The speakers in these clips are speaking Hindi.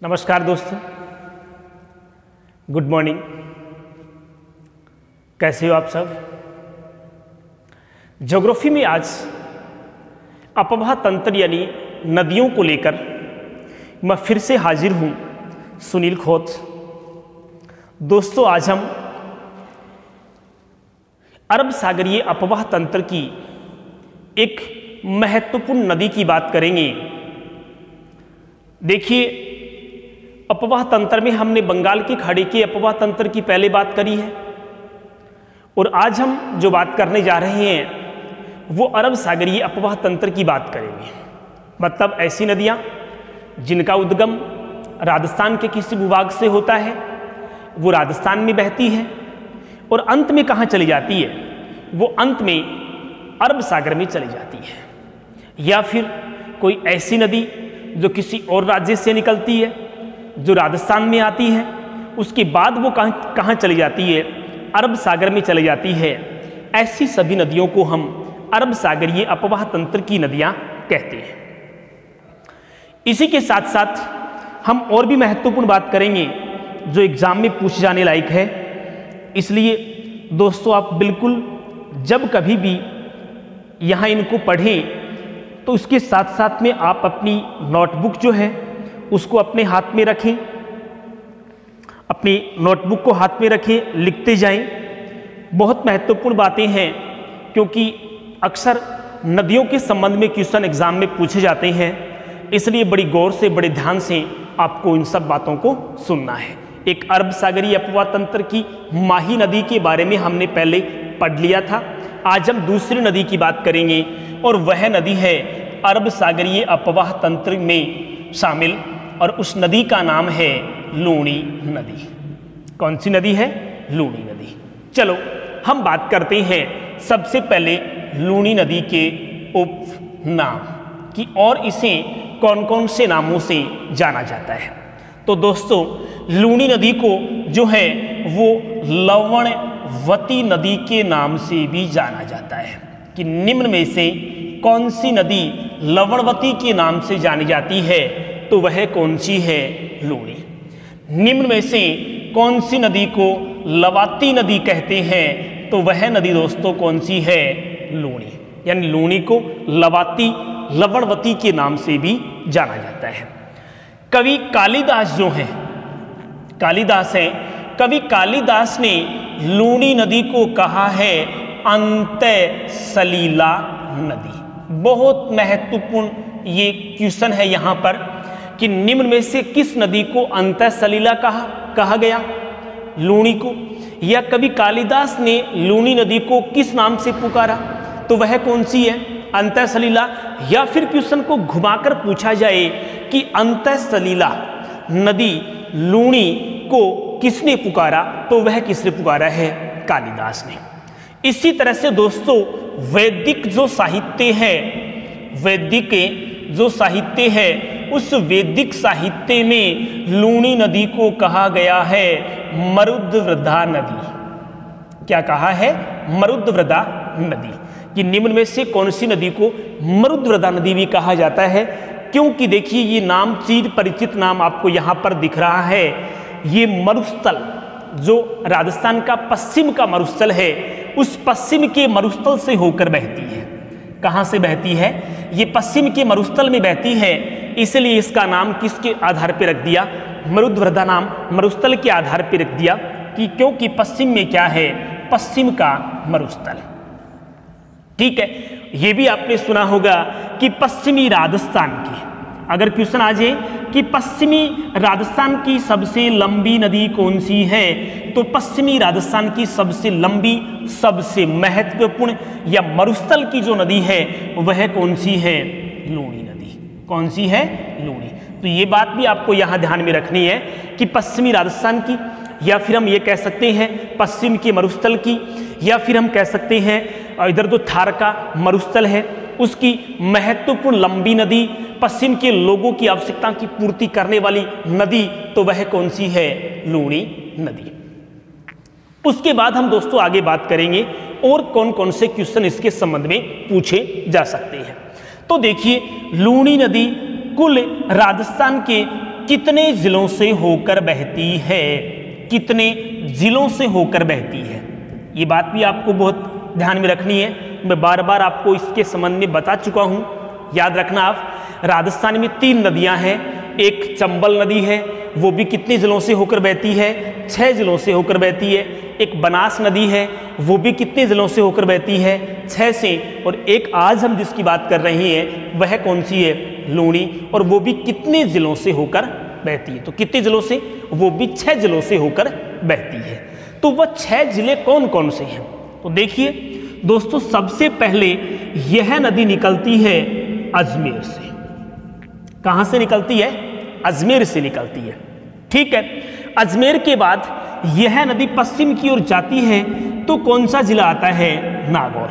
नमस्कार दोस्तों, गुड मॉर्निंग। कैसे हो आप सब? ज्योग्राफी में आज अपवाह तंत्र यानी नदियों को लेकर मैं फिर से हाजिर हूं, सुनील खोत। दोस्तों, आज हम अरब सागरीय अपवाह तंत्र की एक महत्वपूर्ण नदी की बात करेंगे। देखिए, अपवाह तंत्र में हमने बंगाल की खाड़ी के अपवाह तंत्र की पहले बात करी है और आज हम जो बात करने जा रहे हैं वो अरब सागरीय अपवाह तंत्र की बात करेंगे। मतलब ऐसी नदियां जिनका उद्गम राजस्थान के किसी भूभाग से होता है, वो राजस्थान में बहती है और अंत में कहाँ चली जाती है? वो अंत में अरब सागर में चली जाती है। या फिर कोई ऐसी नदी जो किसी और राज्य से निकलती है, जो राजस्थान में आती है, उसके बाद वो कहाँ चली जाती है? अरब सागर में चली जाती है। ऐसी सभी नदियों को हम अरब सागरीय अपवाह तंत्र की नदियां कहते हैं। इसी के साथ साथ हम और भी महत्वपूर्ण बात करेंगे जो एग्जाम में पूछे जाने लायक है। इसलिए दोस्तों, आप बिल्कुल जब कभी भी यहाँ इनको पढ़ें तो उसके साथ साथ में आप अपनी नोटबुक जो है उसको अपने हाथ में रखें, अपनी नोटबुक को हाथ में रखें, लिखते जाएं। बहुत महत्वपूर्ण बातें हैं क्योंकि अक्सर नदियों के संबंध में क्वेश्चन एग्जाम में पूछे जाते हैं। इसलिए बड़ी गौर से, बड़े ध्यान से आपको इन सब बातों को सुनना है। एक अरब सागरीय अपवाह तंत्र की माही नदी के बारे में हमने पहले पढ़ लिया था। आज हम दूसरी नदी की बात करेंगे और वह नदी है अरब सागरीय अपवाह तंत्र में शामिल, और उस नदी का नाम है लूणी नदी। कौन सी नदी है? लूणी नदी। चलो हम बात करते हैं सबसे पहले लूणी नदी के उपनाम की और इसे कौन कौन से नामों से जाना जाता है। तो दोस्तों, लूणी नदी को जो है वो लवणवती नदी के नाम से भी जाना जाता है। कि निम्न में से कौन सी नदी लवणवती के नाम से जानी जाती है? तो वह कौन सी है? लूणी। निम्न में से कौन सी नदी को लवाती नदी कहते हैं? तो वह नदी दोस्तों कौन सी है? लूणी। यानी लूणी को लवाती, लवणवती के नाम से भी जाना जाता है। कवि कालिदास जो हैं, कालिदास हैं, कवि कालिदास ने लूणी नदी को कहा है अंतः सलीला नदी। बहुत महत्वपूर्ण ये क्वेश्चन है यहाँ पर कि निम्न में से किस नदी को अंतः सलीला कहा गया? लूणी को। या कवि कालिदास ने लूणी नदी को किस नाम से पुकारा? तो वह कौन सी है? अंतः सलीला। या फिर क्वेश्चन को घुमाकर पूछा जाए कि अंतः सलीला नदी लूणी को किसने पुकारा? तो वह किसने पुकारा है? कालिदास ने। इसी तरह से दोस्तों, वैदिक जो साहित्य है, वैदिक जो साहित्य है, उस वैदिक साहित्य में लूणी नदी को कहा गया है मरुद्वृदा नदी। क्या कहा है? मरुद्वृदा नदी। कि निम्न में से कौन सी नदी को मरुद्वृदा नदी भी कहा जाता है? क्योंकि देखिए, ये नाम चिर परिचित नाम आपको यहाँ पर दिख रहा है। ये मरुस्थल जो राजस्थान का पश्चिम का मरुस्थल है, उस पश्चिम के मरुस्थल से होकर बहती है। कहाँ से बहती है? ये पश्चिम के मरुस्थल में बहती है। इसलिए इसका नाम किसके आधार पर रख दिया? मरुद्वृदा नाम मरुस्थल के आधार पर रख दिया कि क्योंकि पश्चिम में क्या है? पश्चिम का मरुस्थल। ठीक है। ये भी आपने सुना होगा कि पश्चिमी राजस्थान की, अगर क्वेश्चन आ जाए कि पश्चिमी राजस्थान की सबसे लंबी नदी कौन सी है, तो पश्चिमी राजस्थान की सबसे लंबी, सबसे महत्वपूर्ण या मरुस्थल की जो नदी है वह कौन सी है? लूणी नदी। कौन सी है? लूणी। तो ये बात भी आपको यहाँ ध्यान में रखनी है कि पश्चिमी राजस्थान की, या फिर हम ये कह सकते हैं पश्चिम के मरुस्थल की, या फिर हम कह सकते हैं इधर जो थार का मरुस्थल है उसकी महत्वपूर्ण लंबी नदी, पश्चिम के लोगों की आवश्यकता की पूर्ति करने वाली नदी, तो वह कौन सी है? लूणी नदी। उसके बाद हम दोस्तों आगे बात करेंगे और कौन कौन से क्वेश्चन इसके संबंध में पूछे जा सकते हैं। तो देखिए, लूणी नदी कुल राजस्थान के कितने जिलों से होकर बहती है, कितने जिलों से होकर बहती है। ये बात भी आपको बहुत ध्यान में रखनी है, मैं बार बार आपको इसके संबंध में बता चुका हूं। याद रखना आप, राजस्थान में 3 नदियां हैं। एक चंबल नदी है, वो भी कितने जिलों से होकर बहती है, 6 जिलों से होकर बहती है। एक बनास नदी है, वो भी कितने जिलों से होकर बहती है, 6 से। और एक आज हम जिसकी बात कर रहे हैं वह कौन सी है, लूणी, और वो भी कितने जिलों से होकर बहती है। तो कितने जिलों से, वो भी 6 जिलों से होकर बहती है। तो वह 6 जिले कौन कौन से हैं, तो देखिए दोस्तों, सबसे पहले यह नदी निकलती है अजमेर से। कहां से निकलती है, अजमेर से निकलती है, ठीक है। अजमेर के बाद यह नदी पश्चिम की ओर जाती है, तो कौन सा जिला आता है, नागौर।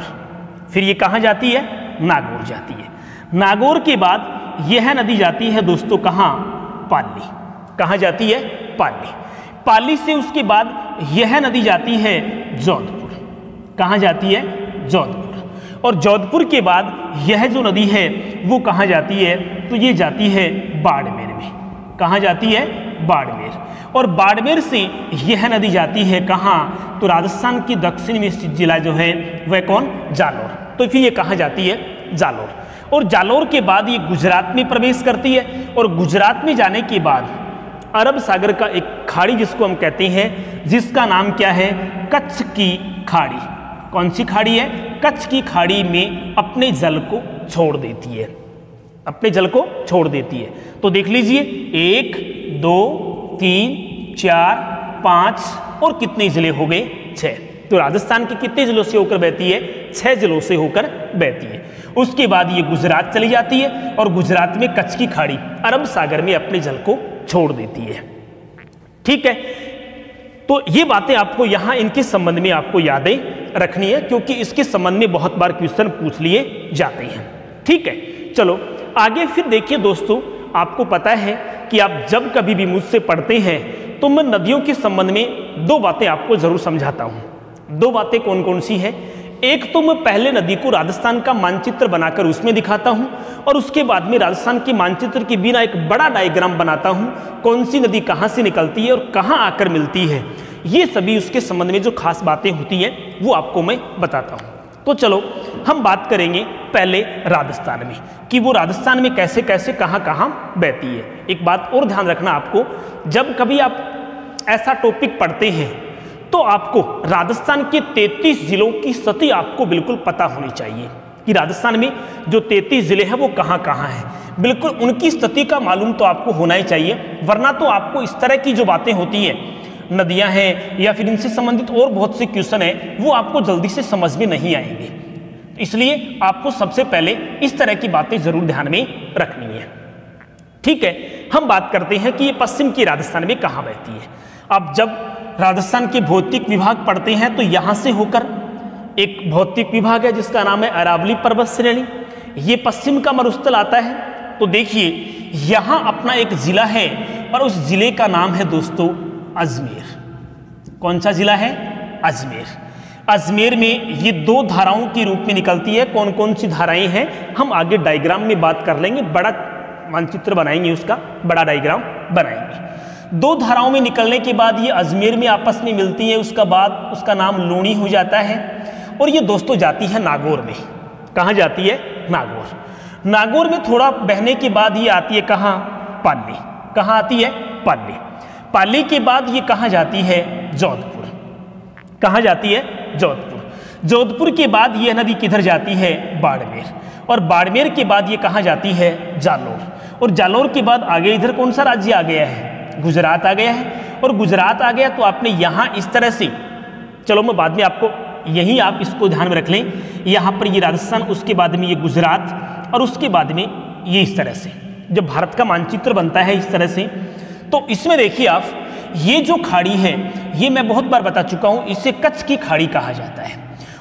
फिर ये कहां जाती है, नागौर जाती है। नागौर के बाद यह नदी जाती है दोस्तों कहां, पाली। कहां जाती है, पाली। पाली से उसके बाद यह नदी जाती है जोधपुर। कहां जाती है, जोधपुर। और जोधपुर के बाद यह जो नदी है वो कहां जाती है, तो ये जाती है बाड़मेर में। कहां जाती है, बाड़मेर। और बाड़मेर से यह नदी जाती है कहां, तो राजस्थान की दक्षिण में स्थित जिला जो है वह कौन, जालोर। तो फिर ये कहां जाती है, जालोर। और जालोर के बाद ये गुजरात में प्रवेश करती है। और गुजरात में जाने के बाद अरब सागर का एक खाड़ी जिसको हम कहते हैं, जिसका नाम क्या है, कच्छ की खाड़ी। कौन सी खाड़ी है, कच्छ की खाड़ी में अपने जल को छोड़ देती है, अपने जल को छोड़ देती है। तो देख लीजिए 1 2 3 4 5 और कितने जिले हो गए, 6। तो राजस्थान के कितने जिलों से होकर बहती है, 6 जिलों से होकर बहती है। उसके बाद ये गुजरात चली जाती है और गुजरात में कच्छ की खाड़ी अरब सागर में अपने जल को छोड़ देती है, ठीक है। तो ये बातें आपको यहां इनके संबंध में आपको यादें रखनी है, क्योंकि इसके संबंध में बहुत बार क्वेश्चन पूछ लिए जाते हैं, ठीक है। चलो आगे फिर देखिए दोस्तों, आपको पता है कि आप जब कभी भी मुझसे पढ़ते हैं तो मैं नदियों के संबंध में 2 बातें आपको जरूर समझाता हूं। 2 बातें कौन कौन सी है, एक तो मैं पहले नदी को राजस्थान का मानचित्र बनाकर उसमें दिखाता हूं, और उसके बाद में राजस्थान के मानचित्र के बिना एक बड़ा डायग्राम बनाता हूं, कौन सी नदी कहां से निकलती है और कहां आकर मिलती है। ये सभी उसके संबंध में जो खास बातें होती हैं वो आपको मैं बताता हूं। तो चलो हम बात करेंगे पहले राजस्थान में, कि वो राजस्थान में कैसे कैसे कहां कहां बहती है। एक बात और ध्यान रखना आपको, जब कभी आप ऐसा टॉपिक पढ़ते हैं तो आपको राजस्थान के 33 जिलों की स्थिति आपको बिल्कुल पता होनी चाहिए, कि राजस्थान में जो 33 जिले हैं वो कहां कहां हैं। बिल्कुल उनकी स्थिति का मालूम तो आपको होना ही चाहिए, वरना तो आपको इस तरह की जो बातें होती हैं, नदियां हैं या फिर इनसे संबंधित और बहुत से क्वेश्चन हैं, वो आपको जल्दी से समझ में नहीं आएंगे। इसलिए आपको सबसे पहले इस तरह की बातें जरूर ध्यान में रखनी है, ठीक है। हम बात करते हैं कि ये पश्चिम की राजस्थान में कहां बहती है। आप जब राजस्थान के भौतिक विभाग पढ़ते हैं तो यहां से होकर एक भौतिक विभाग है जिसका नाम है अरावली पर्वत श्रेणी, ये पश्चिम का मरुस्थल आता है। तो देखिए यहां अपना एक जिला है और उस जिले का नाम है दोस्तों अजमेर। कौन सा जिला है, अजमेर। अजमेर में ये 2 धाराओं के रूप में निकलती है। कौन कौन सी धाराएं हैं हम आगे डायग्राम में बात कर लेंगे, बड़ा मानचित्र बनाएंगे, उसका बड़ा डायग्राम बनाएंगे। 2 धाराओं में निकलने के बाद ये अजमेर में आपस में मिलती है, उसका बाद उसका नाम लूणी हो जाता है और ये दोस्तों जाती है नागौर में। कहाँ जाती है, नागौर। नागौर में थोड़ा बहने के बाद ये आती है कहाँ, पाली। कहाँ आती है, पाली। पाली के बाद ये कहाँ जाती है, जोधपुर। कहाँ जाती है, जोधपुर। जोधपुर के बाद यह नदी किधर जाती है, बाड़मेर। और बाड़मेर के बाद ये कहाँ जाती है, जालोर। और जालोर के बाद आगे इधर कौन सा राज्य आ गया है, गुजरात आ गया है। और गुजरात आ गया तो आपने यहाँ इस तरह से, चलो मैं बाद में आपको यही आप इसको ध्यान में रख लें, यहाँ पर ये राजस्थान, उसके बाद में ये गुजरात और उसके बाद में ये इस तरह से जब भारत का मानचित्र बनता है इस तरह से। तो इसमें देखिए आप, ये जो खाड़ी है ये मैं बहुत बार बता चुका हूँ, इसे कच्छ की खाड़ी कहा जाता है।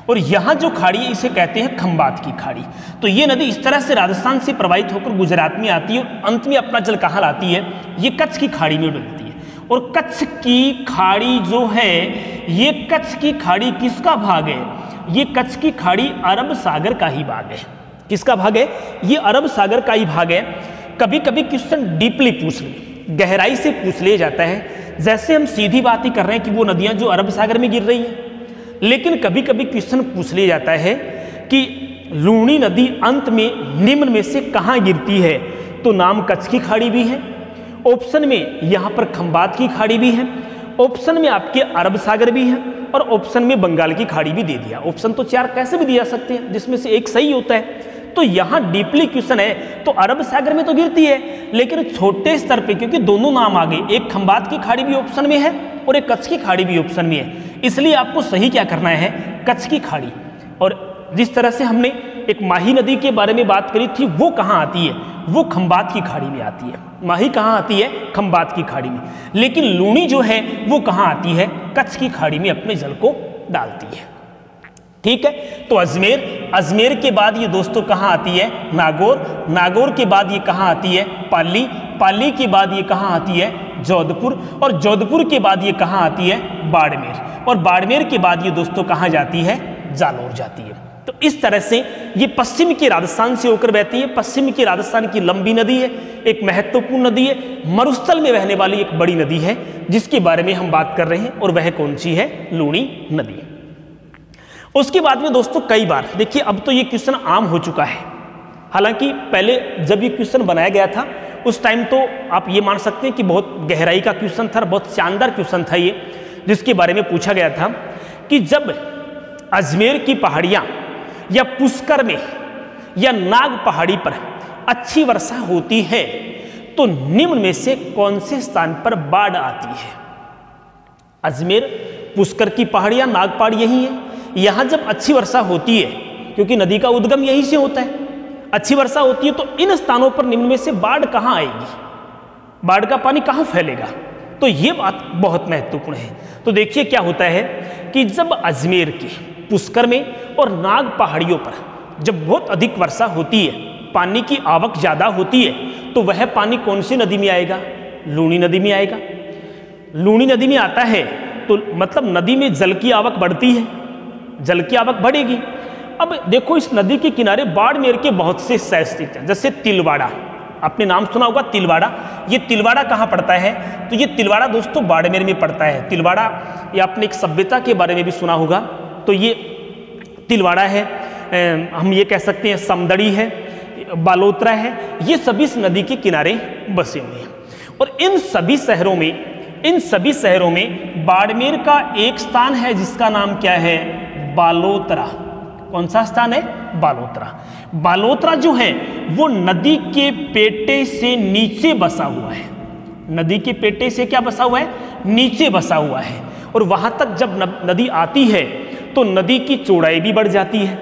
और यहाँ जो खाड़ी है इसे कहते हैं खंबात की खाड़ी। तो ये नदी इस तरह से राजस्थान से प्रवाहित होकर गुजरात में आती है और अंत में अपना जल कहाँ लाती है, ये कच्छ की खाड़ी में डलती है। और कच्छ की खाड़ी जो है, ये कच्छ की खाड़ी किसका भाग है, ये कच्छ की खाड़ी अरब सागर का ही भाग है। किसका भाग है, ये अरब सागर का ही भाग है। कभी कभी क्वेश्चन डीपली पूछ ले गहराई से पूछ लिया जाता है। जैसे हम सीधी बात ही कर रहे हैं कि वो नदियां जो अरब सागर में गिर रही हैं, लेकिन कभी कभी क्वेश्चन पूछ लिया जाता है कि लूणी नदी अंत में निम्न में से कहाँ गिरती है, तो नाम कच्छ की खाड़ी भी है, ऑप्शन में यहाँ पर खंबात की खाड़ी भी है, ऑप्शन में आपके अरब सागर भी है, और ऑप्शन में बंगाल की खाड़ी भी दे दिया। ऑप्शन तो 4 कैसे भी दिया सकते हैं जिसमें से एक सही होता है। तो यहाँ डीपली क्वेश्चन है, तो अरब सागर में तो गिरती है, लेकिन छोटे स्तर पे, क्योंकि दोनों नाम आ गए, एक खंबात की खाड़ी भी ऑप्शन में है और एक कच्छ की खाड़ी भी ऑप्शन में है, इसलिए आपको सही क्या करना है, कच्छ की खाड़ी। और जिस तरह से हमने एक माही नदी के बारे में बात करी थी, वो कहाँ आती है, वो खंबात की खाड़ी में आती है। माही कहाँ आती है, खंबात की खाड़ी में, लेकिन लूणी जो है वो कहाँ आती है, कच्छ की खाड़ी में अपने जल को डालती है। ठीक है, तो अजमेर के बाद ये दोस्तों कहाँ आती है, नागौर के बाद ये कहाँ आती है, पाली के बाद ये कहाँ आती है, जोधपुर, और जोधपुर के बाद ये कहाँ आती है, बाड़मेर, और बाड़मेर के बाद ये दोस्तों कहाँ जाती है, जालौर जाती है। तो इस तरह से ये पश्चिम के राजस्थान से होकर बहती है। पश्चिम के राजस्थान की लंबी नदी है, एक महत्वपूर्ण नदी है, मरुस्थल में बहने वाली एक बड़ी नदी है जिसके बारे में हम बात कर रहे हैं, और वह कौन सी है, लूणी नदी। उसके बाद में दोस्तों कई बार देखिए, अब तो ये क्वेश्चन आम हो चुका है, हालांकि पहले जब ये क्वेश्चन बनाया गया था उस टाइम तो आप ये मान सकते हैं कि बहुत गहराई का क्वेश्चन था, बहुत शानदार क्वेश्चन था ये, जिसके बारे में पूछा गया था कि जब अजमेर की पहाड़ियाँ या पुष्कर में या नाग पहाड़ी पर अच्छी वर्षा होती है तो निम्न में से कौन से स्थान पर बाढ़ आती है। अजमेर, पुष्कर की पहाड़ियाँ, नाग पहाड़ यही है, यहाँ जब अच्छी वर्षा होती है, क्योंकि नदी का उद्गम यहीं से होता है, अच्छी वर्षा होती है, तो इन स्थानों पर निम्न में से बाढ़ कहाँ आएगी, बाढ़ का पानी कहाँ फैलेगा, तो ये बात बहुत महत्वपूर्ण है। तो देखिए क्या होता है कि जब अजमेर के, पुष्कर में और नाग पहाड़ियों पर जब बहुत अधिक वर्षा होती है, पानी की आवक ज़्यादा होती है, तो वह पानी कौन सी नदी में आएगा, लूणी नदी में आएगा। लूणी नदी में आता है तो मतलब नदी में जल की आवक बढ़ती है, जल की आवक बढ़ेगी। अब देखो इस नदी के किनारे बाड़मेर के बहुत से शहर स्थित हैं, जैसे तिलवाड़ा, आपने नाम सुना होगा तिलवाड़ा। ये तिलवाड़ा कहाँ पड़ता है, तो ये तिलवाड़ा दोस्तों बाड़मेर में पड़ता है। तिलवाड़ा, ये आपने एक सभ्यता के बारे में भी सुना होगा, तो ये तिलवाड़ा है, हम ये कह सकते हैं समदड़ी है, बालोतरा है, ये सभी इस नदी के किनारे बसे हुए हैं। और इन सभी शहरों में बाड़मेर का एक स्थान है जिसका नाम क्या है, बालोतरा। कौन सा स्थान है, बालोतरा। बालोतरा जो है वो नदी के पेटे से नीचे बसा हुआ है, नदी के पेटे से क्या बसा हुआ है, नीचे बसा हुआ है। और वहां तक जब नदी आती है तो नदी की चौड़ाई भी बढ़ जाती है।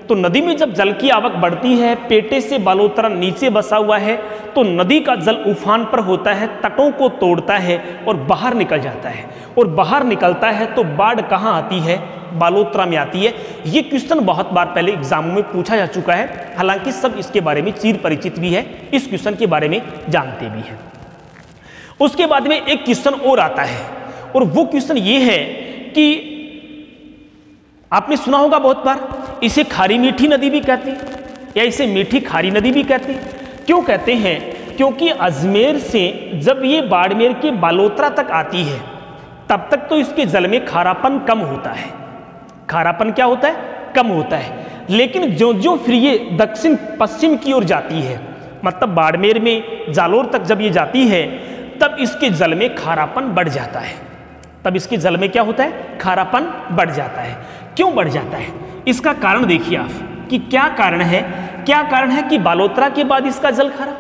तो नदी में जब जल की आवक बढ़ती है, पेटे से बालोतरा नीचे बसा हुआ है, तो नदी का जल उफान पर होता है, तटों को तोड़ता है और बाहर निकल जाता है। और बाहर निकलता है तो बाढ़ कहाँ आती है, बालोतरा में आती है। ये क्वेश्चन बहुत बार पहले एग्जामों में पूछा जा चुका है, हालांकि सब इसके बारे में चिर परिचित भी है, इस क्वेश्चन के बारे में जानते भी हैं। उसके बाद में एक क्वेश्चन और आता है, और वो क्वेश्चन ये है कि आपने सुना होगा बहुत बार, इसे खारी मीठी नदी भी कहते हैं या इसे मीठी खारी नदी भी कहते हैं। क्यों कहते हैं, क्योंकि अजमेर से जब ये बाड़मेर के बालोतरा तक आती है तब तक तो इसके जल में खारापन कम होता है। खारापन क्या होता है, कम होता है। लेकिन जो जो फिर ये दक्षिण पश्चिम की ओर जाती है, मतलब बाड़मेर में जालोर तक जब ये जाती है, तब इसके जल में खारापन बढ़ जाता है। तब इसके जल में क्या होता है, खारापन बढ़ जाता है। क्यों बढ़ जाता है, इसका कारण देखिए आप कि क्या कारण है कि बालोतरा के बाद इसका जल खारा।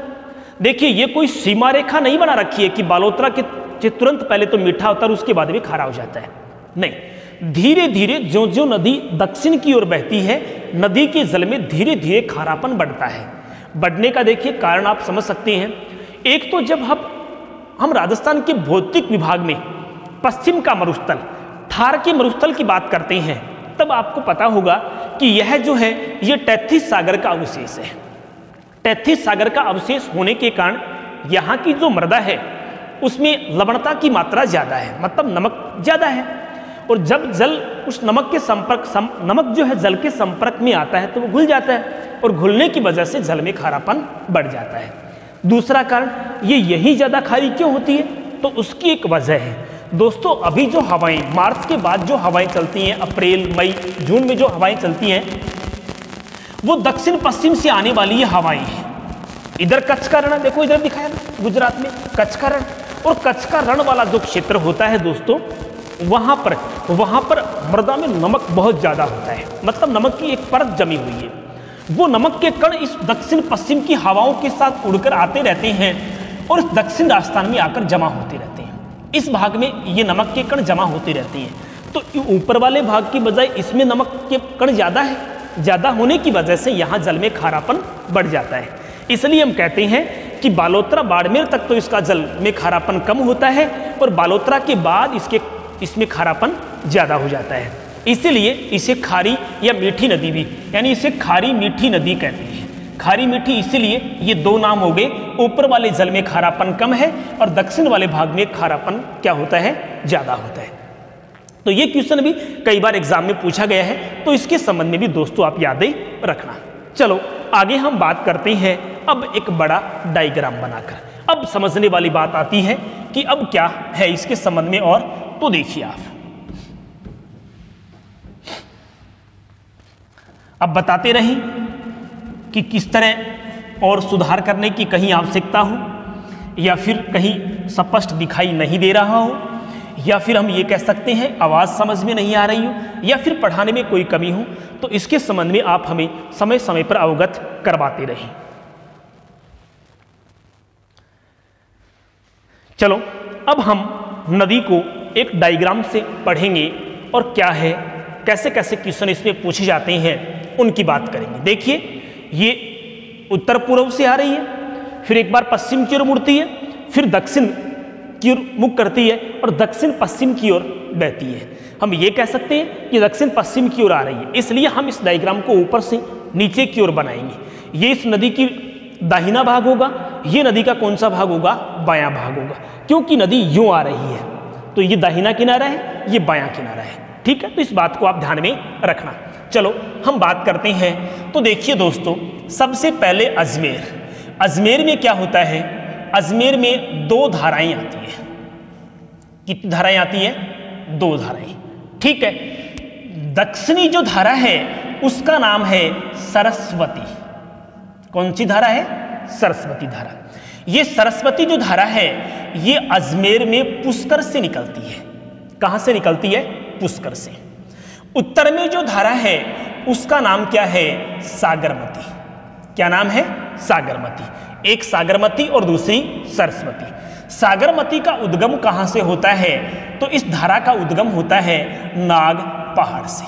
देखिए ये कोई सीमा रेखा नहीं बना रखी है कि बालोतरा के तुरंत पहले तो मीठा होता है और उसके बाद भी खारा हो जाता है, नहीं। धीरे धीरे जो जो नदी दक्षिण की ओर बहती है, नदी के जल में धीरे धीरे खारापन बढ़ता है। बढ़ने का देखिए कारण आप समझ सकते हैं। एक तो जब हम राजस्थान के भौतिक विभाग में पश्चिम का मरुस्थल, थार के मरुस्थल की बात करते हैं, तब आपको पता होगा कि यह जो है ये टैथिस सागर का अवशेष है। टैथिस सागर का अवशेष होने के कारण यहाँ की जो मृदा है उसमें लवणता की मात्रा ज़्यादा है, मतलब नमक ज़्यादा है। और जब जल उस नमक के नमक जो है जल के संपर्क में आता है तो वो घुल जाता है, और घुलने की वजह से जल में खारापन बढ़ जाता है। दूसरा कारण ये यही ज़्यादा खारी क्यों होती है, तो उसकी एक वजह है दोस्तों, अभी जो हवाएं मार्च के बाद जो हवाएं चलती हैं, अप्रैल मई जून में जो हवाएं चलती हैं वो दक्षिण पश्चिम से आने वाली ये हवाएं हैं। इधर कच्छ का रण देखो, इधर दिखाया ना गुजरात में कच्छ का रण, और कच्छ का रण वाला जो क्षेत्र होता है दोस्तों, वहां पर मृदा में नमक बहुत ज्यादा होता है, मतलब नमक की एक परत जमी हुई है। वो नमक के कण इस दक्षिण पश्चिम की हवाओं के साथ उड़कर आते रहते हैं और इस दक्षिण राजस्थान में आकर जमा होते रहते हैं। इस भाग में ये नमक के कण जमा होते रहते हैं, तो ऊपर वाले भाग की बजाय इसमें नमक के कण ज्यादा है, ज्यादा होने की वजह से यहाँ जल में खारापन बढ़ जाता है। इसलिए हम कहते हैं कि बालोतरा बाड़मेर तक तो इसका जल में खारापन कम होता है और बालोतरा के बाद इसमें खारापन ज्यादा हो जाता है। इसीलिए इसे खारी या मीठी नदी भी, यानी इसे खारी मीठी नदी कहते हैं। खारी मीठी इसीलिए ये दो नाम हो गए, ऊपर वाले जल में खारापन कम है और दक्षिण वाले भाग में खारापन क्या होता है, ज्यादा होता है। तो ये क्वेश्चन भी कई बार एग्जाम में पूछा गया है, तो इसके संबंध में भी दोस्तों आप यादें रखना। चलो आगे हम बात करते हैं अब एक बड़ा डायग्राम बनाकर। अब समझने वाली बात आती है कि अब क्या है इसके संबंध में, और तो देखिए आप अब बताते रहें कि किस तरह और सुधार करने की कहीं आवश्यकता हो, या फिर कहीं स्पष्ट दिखाई नहीं दे रहा हो, या फिर हम ये कह सकते हैं आवाज़ समझ में नहीं आ रही हो, या फिर पढ़ाने में कोई कमी हो, तो इसके संबंध में आप हमें समय समय पर अवगत करवाते रहें। चलो अब हम नदी को एक डायग्राम से पढ़ेंगे और क्या है, कैसे कैसे क्वेश्चन इसमें पूछे जाते हैं उनकी बात करेंगे। देखिए ये उत्तर पूर्व से आ रही है, फिर एक बार पश्चिम की ओर मुड़ती है, फिर दक्षिण की ओर मुख करती है और दक्षिण पश्चिम की ओर बहती है। हम ये कह सकते हैं कि दक्षिण पश्चिम की ओर आ रही है, इसलिए हम इस डायग्राम को ऊपर से नीचे की ओर बनाएंगे। ये इस नदी की दाहिना भाग होगा, ये नदी का कौन सा भाग होगा, बायां भाग होगा, क्योंकि नदी यूं आ रही है, तो ये दाहिना किनारा है, ये बायां किनारा है। ठीक है, तो इस बात को आप ध्यान में रखना। चलो हम बात करते हैं। तो देखिए दोस्तों, सबसे पहले अजमेर में क्या होता है, अजमेर में दो धाराएं आती है। कितनी धाराएं आती है, दो धाराएं। ठीक है, दक्षिणी जो धारा है उसका नाम है सरस्वती। कौन सी धारा है, सरस्वती धारा। ये सरस्वती जो धारा है ये अजमेर में पुष्कर से निकलती है। कहां से निकलती है, पुष्कर से। उत्तर में जो धारा है उसका नाम क्या है, सागरमती। क्या नाम है, सागरमती। एक सागरमती और दूसरी सरस्वती। सागरमती का उद्गम कहां से होता है, तो इस धारा का उद्गम होता है नाग पहाड़ से।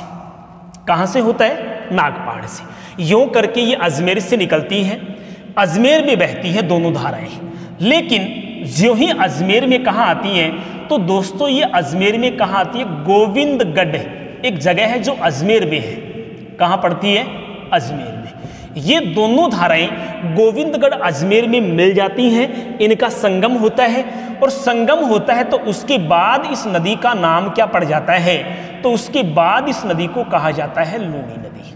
कहां से होता है, नाग पहाड़ से। यूं करके ये अजमेर से निकलती है, अजमेर में बहती है दोनों धाराएं। लेकिन जो ही अजमेर में कहां आती हैं, तो दोस्तों ये अजमेर में कहां आती है, गोविंदगढ़ एक जगह है जो अजमेर में है। कहां पड़ती है, अजमेर में। ये दोनों धाराएं गोविंदगढ़ अजमेर में मिल जाती हैं, इनका संगम होता है, और संगम होता है तो उसके बाद इस नदी का नाम क्या पड़ जाता है, तो उसके बाद इस नदी को कहा जाता है लूणी नदी।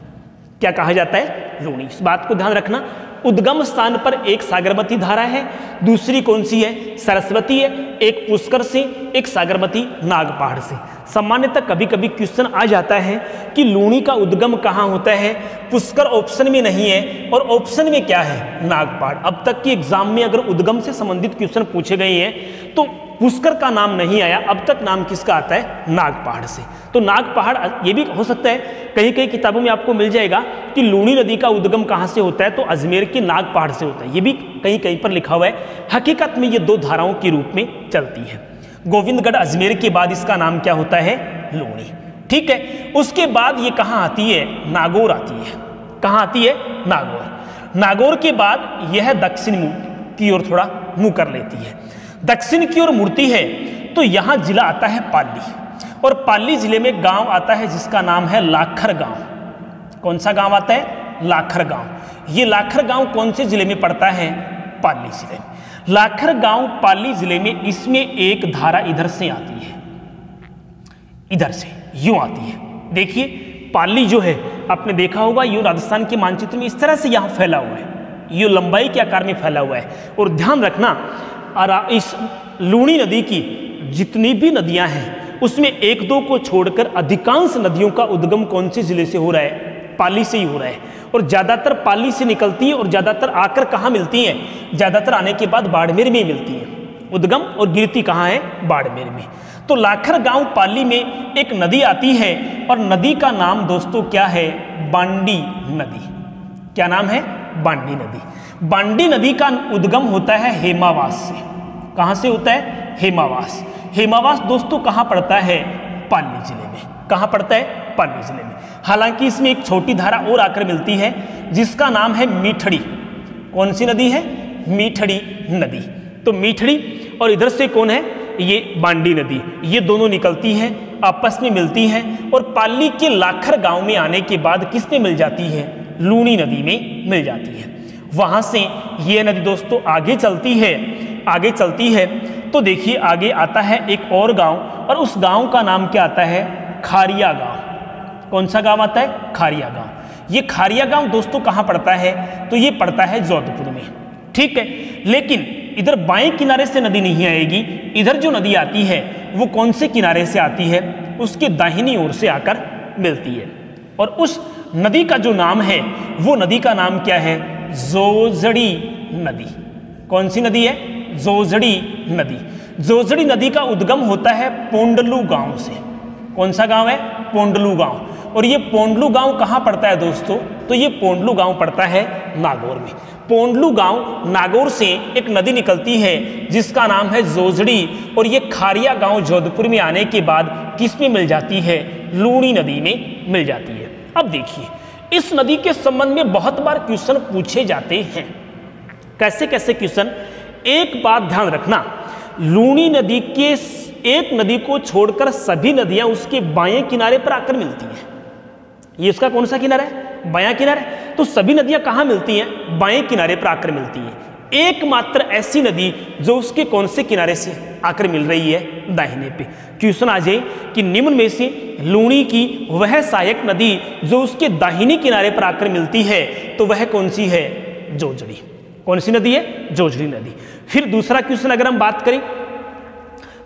क्या कहा जाता है, लूणी। इस बात को ध्यान रखना। उद्गम स्थान पर एक सागरमती धारा है, दूसरी कौन सी है, सरस्वती है। एक पुष्कर से, एक सागरमती नाग पहाड़ से। सामान्यतः कभी कभी क्वेश्चन आ जाता है कि लूणी का उद्गम कहाँ होता है, पुष्कर ऑप्शन में नहीं है और ऑप्शन में क्या है, नाग पहाड़। अब तक के एग्जाम में अगर उद्गम से संबंधित क्वेश्चन पूछे गए हैं तो पुष्कर का नाम नहीं आया, अब तक नाम किसका आता है, नाग पहाड़ से। तो नाग पहाड़ ये भी हो सकता है, कहीं कहीं किताबों में आपको मिल जाएगा कि लूणी नदी का उद्गम कहाँ से होता है, तो अजमेर के नाग पहाड़ से होता है। ये भी कहीं कहीं पर लिखा हुआ है। हकीकत में ये दो धाराओं के रूप में चलती है। गोविंदगढ़ अजमेर के बाद इसका नाम क्या होता है, लूणी। ठीक है, उसके बाद ये कहाँ आती है, नागौर आती है। कहाँ आती है, नागौर। नागौर के बाद यह दक्षिण की ओर थोड़ा मुंह कर लेती है, दक्षिण की ओर मुड़ती है, तो यहां जिला आता है पाली, और पाली जिले में गांव आता है जिसका नाम है लाखर गांव। कौन सा गांव आता है, लाखर गांव। ये लाखर गांव कौन से जिले में पड़ता है, पाली जिले में। लाखर गांव पाली जिले में, इसमें एक धारा इधर से आती है, इधर से यूं आती है। देखिए पाली जो है आपने देखा होगा यूं राजस्थान के मानचित्र में इस तरह से यहां फैला हुआ है, ये लंबाई के आकार में फैला हुआ है। और ध्यान रखना, इस लूणी नदी की जितनी भी नदियां हैं उसमें एक दो को छोड़कर अधिकांश नदियों का उद्गम कौन से जिले से हो रहा है? पाली से ही हो रहा है। और ज़्यादातर पाली से निकलती है और ज़्यादातर आकर कहाँ मिलती हैं? ज़्यादातर आने के बाद बाड़मेर में मिलती हैं उद्गम, और गिरती कहाँ है? बाड़मेर में। तो लाखर गांव पाली में एक नदी आती है और नदी का नाम दोस्तों क्या है? बांडी नदी। क्या नाम है? बांडी नदी। बांडी नदी का उद्गम होता है हेमावास से। कहाँ से होता है? हेमावास। हेमावास दोस्तों कहाँ पड़ता है? पाली जिले में। कहाँ पड़ता है? पाली जिले में। हालांकि इसमें एक छोटी धारा और आकर मिलती है जिसका नाम है मीठड़ी। कौन सी नदी है? मीठड़ी नदी। तो मीठड़ी और इधर से कौन है? ये बांडी नदी। ये दोनों निकलती हैं, आपस में मिलती हैं और पाली के लाखर गांव में आने के बाद किस में मिल जाती है? लूणी नदी में मिल जाती है। वहां से ये नदी दोस्तों आगे चलती है। आगे चलती है तो देखिए आगे आता है एक और गांव, और उस गांव का नाम क्या आता है? खारिया गांव। कौन सा गांव आता है? खारिया गांव। ये खारिया गांव दोस्तों कहाँ पड़ता है? तो ये पड़ता है जोधपुर में। ठीक है, लेकिन इधर बाएं किनारे से नदी नहीं आएगी। इधर जो नदी आती है वो कौन से किनारे से आती है? उसके दाहिनी ओर से आकर मिलती है। और उस नदी का जो नाम है वो नदी का नाम क्या है? जोजड़ी नदी। कौन सी नदी है? जोजड़ी नदी। जोजड़ी नदी का उद्गम होता है पोंडलू गांव से। कौन सा गांव है? पोंडलू गांव। और ये पोंडलू गांव कहाँ पड़ता है दोस्तों? तो ये पोंडलू गांव पड़ता है नागौर में। पोंडलू गांव नागौर से एक नदी निकलती है जिसका नाम है जोजड़ी, और ये खारिया गांव जोधपुर में आने के बाद किस में मिल जाती है? लूणी नदी में मिल जाती है। अब देखिए, इस नदी के संबंध में बहुत बार क्वेश्चन पूछे जाते हैं। कैसे कैसे क्वेश्चन? एक बात ध्यान रखना, लूणी नदी के एक नदी को छोड़कर सभी नदियां उसके बाएं किनारे पर आकर मिलती हैं। ये इसका कौन सा किनारा है? बायां किनारा। तो सभी नदियां कहां मिलती हैं? बाएं किनारे पर आकर मिलती हैं। एकमात्र ऐसी नदी जो उसके कौन से किनारे से आकर मिल रही है? दाहिने पे। क्वेश्चन आ जाए कि निम्न में से लूणी की वह सहायक नदी जो उसके दाहिने किनारे पर आकर मिलती है तो वह कौन सी है? जोजड़ी। कौन सी नदी है? जोजड़ी नदी। फिर दूसरा क्वेश्चन अगर हम बात करें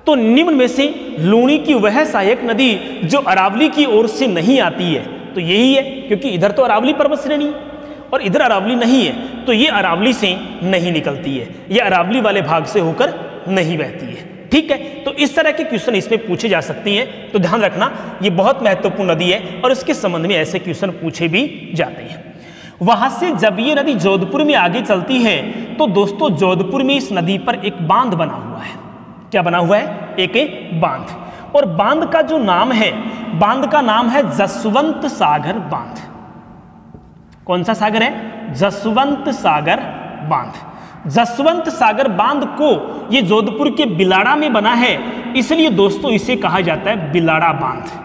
तो निम्न में से लूणी की वह सहायक नदी जो अरावली की ओर से नहीं आती है तो यही है, क्योंकि इधर तो अरावली पर्वत श्रेणी और इधर अरावली नहीं है, तो ये अरावली से नहीं निकलती है, ये अरावली वाले भाग से होकर नहीं बहती है। ठीक है, तो इस तरह के क्वेश्चन इसमें पूछे जा सकते हैं। तो ध्यान रखना, ये बहुत महत्वपूर्ण नदी है और इसके संबंध में ऐसे क्वेश्चन पूछे भी जाते हैं। वहां से जब ये नदी जोधपुर में आगे चलती है तो दोस्तों जोधपुर में इस नदी पर एक बांध बना हुआ है। क्या बना हुआ है? एक बांध। और बांध का जो नाम है, बांध का नाम है जसवंत सागर बांध। कौन सा सागर है? जसवंत सागर बांध। जसवंत सागर बांध को ये जोधपुर के बिलाड़ा में बना है, इसलिए दोस्तों इसे कहा जाता है बिलाड़ा बांध।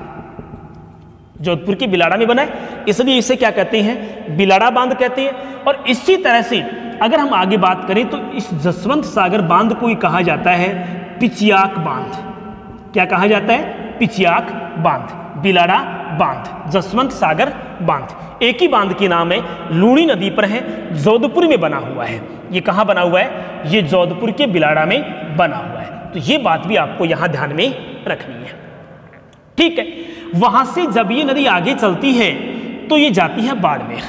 जोधपुर के बिलाड़ा में बना है इसलिए इसे क्या कहते हैं? बिलाड़ा बांध कहते हैं। और इसी तरह से अगर हम आगे बात करें तो इस जसवंत सागर बांध को ही कहा जाता है पिचियाक बांध। क्या कहा जाता है? पिचियाक बांध, बिलाड़ा बांध, जसवंत सागर बांध। एक ही बांध के नाम है, लूणी नदी पर है, जोधपुर में बना हुआ है। ये कहाँ बना हुआ है? ये जोधपुर के बिलाड़ा में बना हुआ है। तो ये बात भी आपको यहां ध्यान में रखनी है। ठीक है, वहां से जब ये नदी आगे चलती है तो ये जाती है बाड़मेर।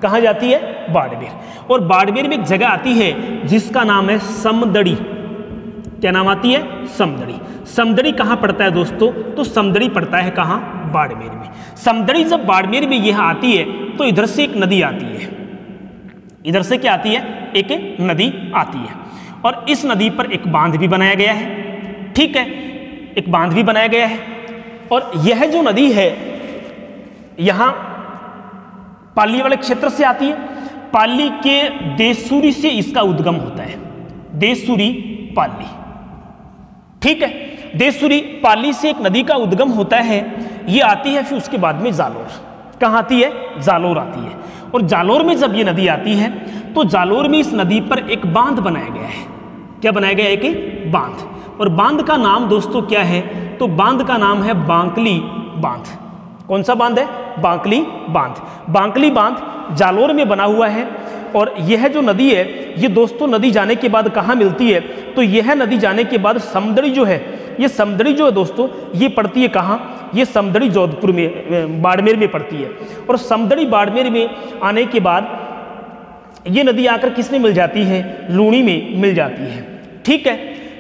कहाँ जाती है? बाड़मेर। और बाड़मेर में एक जगह आती है जिसका नाम है समदड़ी। क्या नाम आती है? समदड़ी। समदड़ी कहाँ पड़ता है दोस्तों? तो समदड़ी पड़ता है कहाँ? बाड़मेर में। समदड़ी जब बाड़मेर में यह आती है तो इधर से एक नदी आती है। इधर से क्या आती है? एक नदी आती है और इस नदी पर एक बांध भी बनाया गया है। ठीक है, एक बांध भी बनाया गया है। और यह जो नदी है यहां पाली वाले क्षेत्र से आती है। पाली के देसूरी से इसका उद्गम होता है। देसूरी पाली। ठीक है, देसूरी पाली से एक नदी का उद्गम होता है, ये आती है, फिर उसके बाद में जालोर। कहाँ आती है? जालोर आती है। और जालोर में जब ये नदी आती है तो जालोर में इस नदी पर एक बांध बनाया गया है। क्या बनाया गया है? एक बांध। और बांध का नाम दोस्तों क्या है? तो बांध का नाम है बांकली बांध। कौन सा बांध है? बांकली बांध। बांकली बांध जालोर में बना हुआ है और यह जो नदी है ये दोस्तों नदी जाने के बाद कहाँ मिलती है, तो यह नदी जाने के बाद समदड़ी जो है, ये समदड़ी जो है दोस्तों ये पड़ती है कहाँ, ये समदड़ी जोधपुर में बाड़मेर में पड़ती है। और समदड़ी बाड़मेर में आने के बाद ये नदी आकर किस में मिल जाती है, लूणी में मिल जाती है। ठीक है,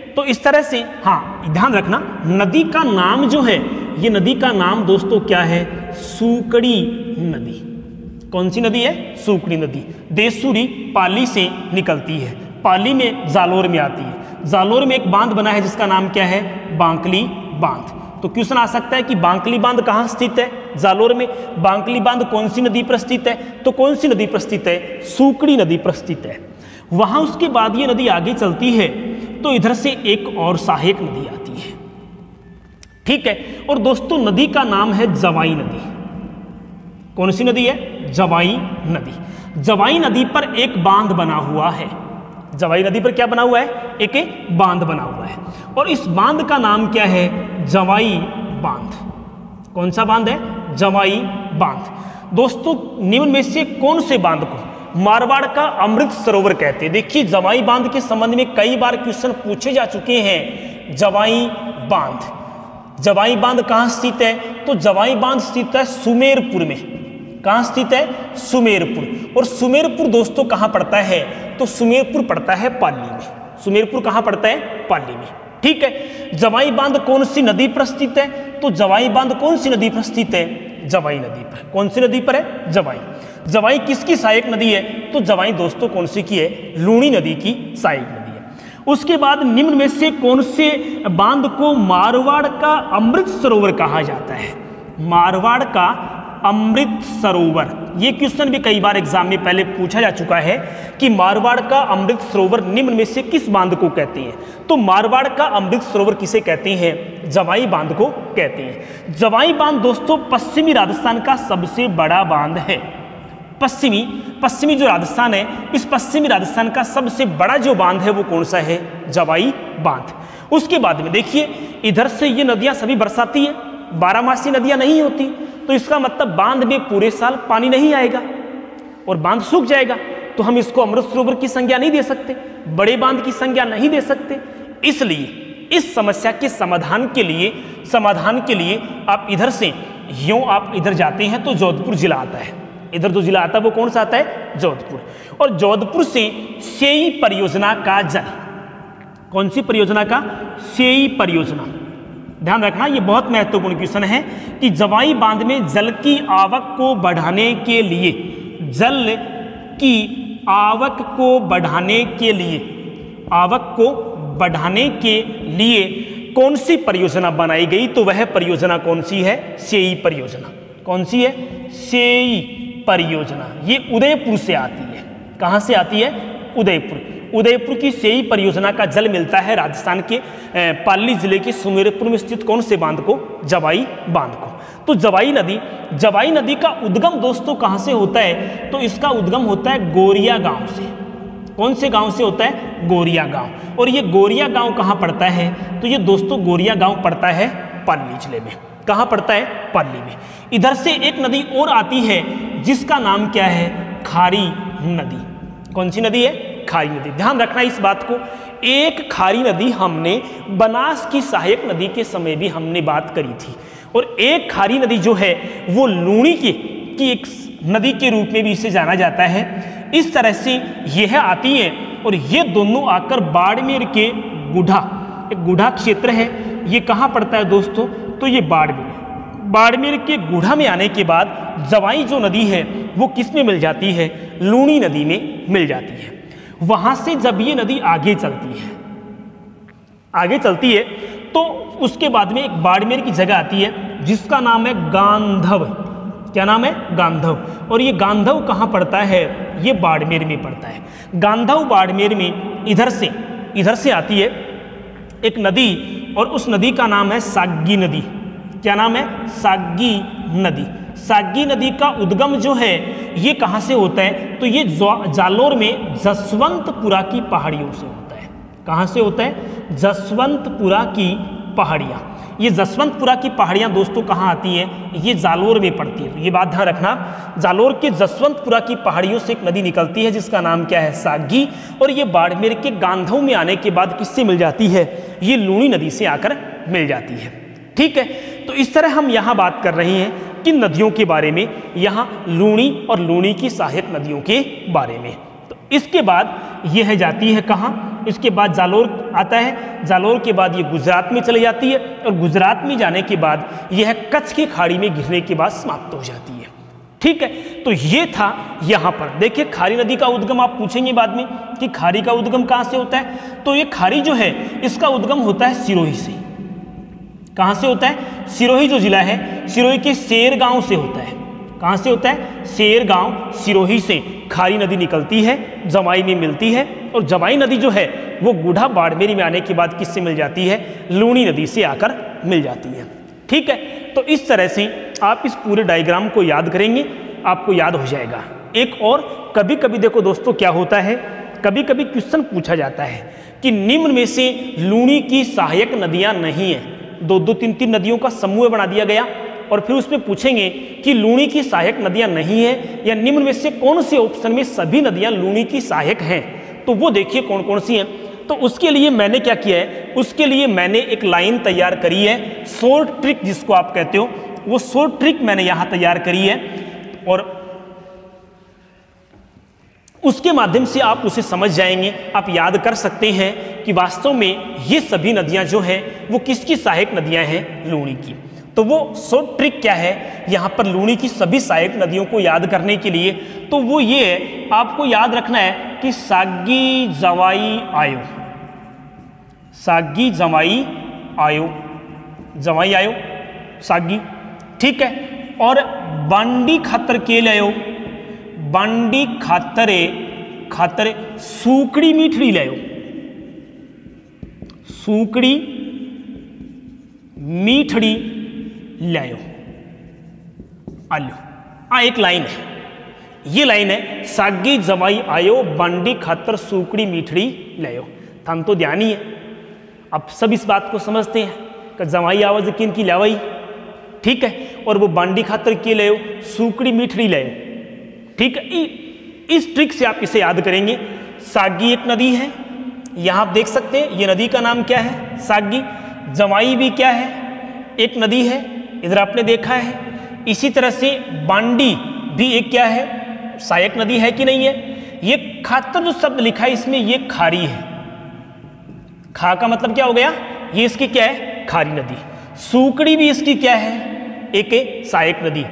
तो इस तरह से हाँ ध्यान रखना, नदी का नाम जो है, ये नदी का नाम दोस्तों क्या है, सूकड़ी नदी। कौन सी नदी है, सूकड़ी नदी। देशूरी पाली से निकलती है, पाली में जालोर में आती है। जालोर में एक बांध बना है जिसका नाम क्या है, बांकली बांध। तो क्वेश्चन आ सकता है कि बांकली बांध कहाँ स्थित है, जालोर में। बांकली बांध कौन सी नदी पर स्थित है, तो कौन सी नदी पर स्थित है, सूकड़ी नदी पर स्थित है। वहां उसके बाद ये नदी आगे चलती है तो इधर से एक और सहायक नदी आती है। ठीक है, और दोस्तों नदी का नाम है जवाई नदी। कौन सी नदी है, जवाई नदी। जवाई नदी पर एक बांध बना हुआ है। जवाई नदी पर क्या बना हुआ है, एक बांध बना हुआ है, और इस बांध का नाम क्या है, जवाई बांध। कौन सा बांध है, जवाई बांध। दोस्तों निम्न में से कौन से बांध को मारवाड़ का अमृत सरोवर कहते हैं। देखिए जवाई बांध के संबंध में कई बार क्वेश्चन पूछे जा चुके हैं। जवाई बांध, जवाई बांध कहाँ स्थित है, तो जवाई बांध स्थित है सुमेरपुर में। कहाँ स्थित है, सुमेरपुर। और सुमेरपुर दोस्तों कहाँ पड़ता है, तो सुमेरपुर पड़ता है पाली में। सुमेरपुर कहाँ पड़ता है, पाली में। ठीक है, जवाई बांध कौन सी नदी पर स्थित है, तो जवाई बांध कौन सी नदी पर स्थित है, जवाई नदी पर। कौन सी नदी पर है, जवाई। जवाई किसकी सहायक नदी है, तो जवाई दोस्तों कौन सी की है, लूणी नदी की सहायक नदी है। उसके बाद निम्न में से कौन से बांध को मारवाड़ का अमृत सरोवर कहा जाता है, मारवाड़ का अमृत सरोवर। ये क्वेश्चन भी कई बार एग्जाम में पहले पूछा जा चुका है कि मारवाड़ का अमृत सरोवर निम्न में से किस बांध को कहते हैं, तो मारवाड़ का अमृत सरोवर किसे कहते हैं, जवाई बांध को कहते हैं। जवाई बांध दोस्तों पश्चिमी राजस्थान का सबसे बड़ा बांध है। पश्चिमी जो राजस्थान है, इस पश्चिमी राजस्थान का सबसे बड़ा जो बांध है वो कौन सा है, जवाई बांध। उसके बाद में देखिए इधर से ये नदियां सभी बरसाती है, 12 नदियां नहीं होती, तो इसका मतलब बांध में पूरे साल पानी नहीं आएगा और बांध सूख जाएगा, तो हम इसको अमृत सरोवर की संज्ञा नहीं दे सकते, बड़े बांध की संज्ञा नहीं दे सकते। इसलिए इस समस्या के समाधान के लिए आप इधर से यूं आप इधर जाते हैं तो जोधपुर जिला आता है। इधर जो जिला आता है वो कौन सा आता है, जोधपुर। और जोधपुर से सेई परियोजना का जल, कौन सी परियोजना का, सेई परियोजना। ध्यान रखना ये बहुत महत्वपूर्ण क्वेश्चन है कि जवाई बांध में जल की आवक को बढ़ाने के लिए, जल की आवक को बढ़ाने के लिए कौन सी परियोजना बनाई गई, तो वह परियोजना कौन सी है, सेई परियोजना। कौन सी है, सेई परियोजना। ये उदयपुर से आती है। कहां से आती है, उदयपुर की सेई परियोजना का जल मिलता है राजस्थान के पाली जिले के सुमेरपुर में स्थित कौन से बांध को, जवाई बांध को। तो जवाई नदी का उद्गम दोस्तों कहां से होता है, तो इसका उद्गम होता है गोरिया गांव से। कौन से गांव से होता है, गोरिया गांव। और ये गोरिया गांव कहां पड़ता है, तो ये दोस्तों गोरिया गांव पड़ता है पाली जिले में। कहां पड़ता है, पाली में। इधर से एक नदी और आती है जिसका नाम क्या है, खारी नदी। कौन सी नदी है, खारी नदी। ध्यान रखना इस बात को, एक खारी नदी हमने बनास की सहायक नदी के समय भी हमने बात करी थी, और एक खारी नदी जो है वो लूणी की एक नदी के रूप में भी इसे जाना जाता है। इस तरह से यह आती है और ये दोनों आकर बाड़मेर के गुढ़ा, एक गुढ़ा क्षेत्र है, ये कहाँ पड़ता है दोस्तों, तो ये बाड़मेर के गुढ़ा में आने के बाद जवाई जो नदी है वो किस में मिल जाती है, लूणी नदी में मिल जाती है। वहां से जब ये नदी आगे चलती है तो उसके बाद में एक बाड़मेर की जगह आती है जिसका नाम है गांधव। क्या नाम है, गांधव। और ये गांधव कहाँ पड़ता है, ये बाड़मेर में पड़ता है। गांधव बाड़मेर में इधर से आती है एक नदी, और उस नदी का नाम है साग्गी नदी। क्या नाम है, साग्गी नदी। साग्गी नदी का उद्गम जो है ये कहाँ से होता है, तो ये जालोर में जसवंतपुरा की पहाड़ियों से होता है। कहाँ से होता है, जसवंतपुरा की पहाड़ियाँ। ये जसवंतपुरा की पहाड़ियाँ दोस्तों कहाँ आती हैं? ये जालोर में पड़ती है। तो ये बात ध्यान रखना, जालोर के जसवंतपुरा की पहाड़ियों से एक नदी निकलती है जिसका नाम क्या है? सागी। और ये बाड़मेर के गांधव में आने के बाद किससे मिल जाती है? ये लूणी नदी से आकर मिल जाती है। ठीक है, तो इस तरह हम यहाँ बात कर रहे हैं कि नदियों के बारे में, यहाँ लूणी और लूणी की सहायक नदियों के बारे में। तो इसके बाद यह जाती है कहाँ? इसके बाद जालोर आता है, जालोर के बाद ये गुजरात में चली जाती है और गुजरात में जाने के बाद यह कच्छ की खाड़ी में गिरने के बाद समाप्त हो जाती है। ठीक है, तो ये था यहाँ पर। देखिए खारी नदी का उद्गम आप पूछेंगे बाद में कि खारी का उद्गम कहाँ से होता है? तो ये खारी जो है इसका उद्गम होता है सिरोही से। कहाँ से होता है? सिरोही जो जिला है, सिरोही के सेर गांव से होता है। कहाँ से होता है? सेर गांव सिरोही से खारी नदी निकलती है, जमाई में मिलती है और जमाई नदी जो है वो गुढ़ा बाड़मेरी में आने के बाद किससे मिल जाती है? लूणी नदी से आकर मिल जाती है। ठीक है, तो इस तरह से आप इस पूरे डायग्राम को याद करेंगे, आपको याद हो जाएगा। एक और कभी कभी देखो दोस्तों क्या होता है, कभी कभी क्वेश्चन पूछा जाता है कि निम्न में से लूणी की सहायक नदियां नहीं है। दो दो तीन तीन नदियों का समूह बना दिया गया और फिर उसमें पूछेंगे कि लूणी की सहायक नदियां नहीं है या निम्न में से कौन से ऑप्शन में सभी नदियां लूणी की सहायक हैं। तो वो देखिए कौन कौन सी हैं। तो उसके लिए मैंने क्या किया है? उसके लिए मैंने एक लाइन तैयार करी है, शॉर्ट ट्रिक जिसको आप कहते हो, वो शॉर्ट ट्रिक मैंने यहाँ तैयार करी है और उसके माध्यम से आप उसे समझ जाएंगे। आप याद कर सकते हैं कि वास्तव में ये सभी नदियां जो हैं वो किसकी सहायक नदियां हैं? लूणी की। तो वो शॉर्ट ट्रिक क्या है यहाँ पर लूणी की सभी सहायक नदियों को याद करने के लिए? तो वो ये है, आपको याद रखना है कि सागी जवाई आयो, सागी जवाई आयो, जवाई आयो सागी। ठीक है, और बांडी खातर के लायो, बांडी खातरे खातरे सूकड़ी मीठड़ी लायो, सूकड़ी मीठड़ी लायो आलो। एक लाइन है, ये लाइन है, सागी जवाई आयो बांडी खातर सूकड़ी मीठड़ी लायो। हम तो ध्यान ही है, अब सब इस बात को समझते हैं कि जवाई आवाज किन की लावाई। ठीक है, और वो बांडी खातर के लायो, सूकड़ी मीठड़ी लायो। ठीक है, इस ट्रिक से आप इसे याद करेंगे। सागी एक नदी है, यहां आप देख सकते हैं, ये नदी का नाम क्या है? सागी। जवाई भी क्या है? एक नदी है, इधर आपने देखा है। इसी तरह से बांडी भी एक क्या है? सहायक नदी है कि नहीं है? ये खातर जो शब्द लिखा है इसमें ये खारी है। खा का मतलब क्या हो गया? ये इसकी क्या है? खारी नदी। सूकड़ी भी इसकी क्या है? एक सहायक नदी,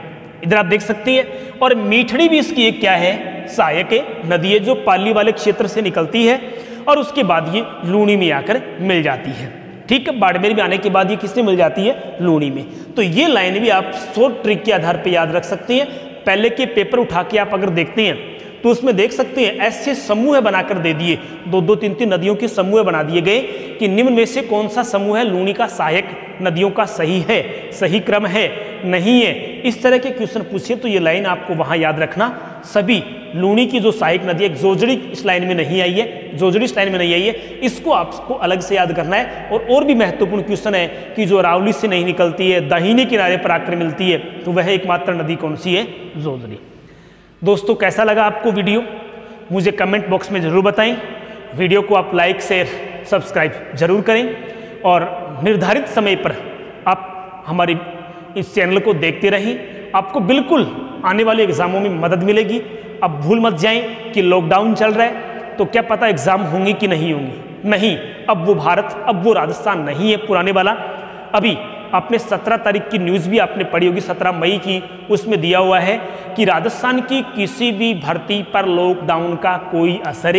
इधर आप देख सकती है। और मीठड़ी भी इसकी एक क्या है? सहायक नदी है जो पाली वाले क्षेत्र से निकलती है और उसके बाद ये लूणी में आकर मिल जाती है। ठीक है, बाड़मेर में आने के बाद ये किसमें मिल जाती है? लूणी में। तो ये लाइन भी आप शॉर्ट ट्रिक के आधार पर याद रख सकते हैं। पहले के पेपर उठा के आप अगर देखते हैं तो उसमें देख सकते हैं ऐसे समूह बनाकर दे दिए, दो दो तीन तीन नदियों के समूह बना दिए गए कि निम्न में से कौन सा समूह है लूणी का सहायक नदियों का सही है, सही क्रम है, नहीं है। इस तरह के क्वेश्चन पूछिए तो ये लाइन आपको वहां याद रखना। सभी लूणी की जो सहायक नदी है, जोजड़ी इस लाइन में नहीं आई है, जोजड़ी इस लाइन में नहीं आई है, इसको आपको अलग से याद करना है। और भी महत्वपूर्ण क्वेश्चन है कि जो अरावली से नहीं निकलती है, दाहिने किनारे पर आकर मिलती है, तो वह एकमात्र नदी कौन सी है? जोजड़ी। दोस्तों कैसा लगा आपको वीडियो? मुझे कमेंट बॉक्स में ज़रूर बताएं। वीडियो को आप लाइक शेयर सब्सक्राइब जरूर करें और निर्धारित समय पर आप हमारे इस चैनल को देखते रहें। आपको बिल्कुल आने वाले एग्ज़ामों में मदद मिलेगी। अब भूल मत जाएं कि लॉकडाउन चल रहा है तो क्या पता एग्ज़ाम होंगे कि नहीं होंगे। नहीं, अब वो भारत, अब वो राजस्थान नहीं है पुराने वाला। अभी आपने 17 तारीख की न्यूज़ भी आपने पढ़ी होगी, 17 मई की, उसमें दिया हुआ है कि राजस्थान की किसी भी भर्ती पर लॉकडाउन का कोई असर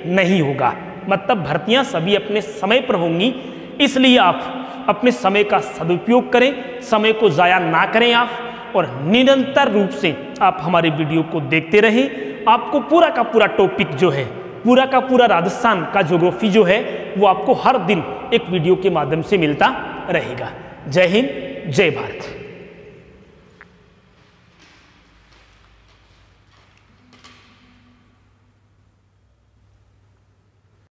नहीं होगा। मतलब भर्तियां सभी अपने समय पर होंगी। इसलिए आप अपने समय का सदुपयोग करें, समय को ज़ाया ना करें आप, और निरंतर रूप से आप हमारे वीडियो को देखते रहें। आपको पूरा का पूरा टॉपिक जो है, पूरा का पूरा राजस्थान का ज्योग्राफी जो है वो आपको हर दिन एक वीडियो के माध्यम से मिलता रहेगा। जय हिंद, जय भारत।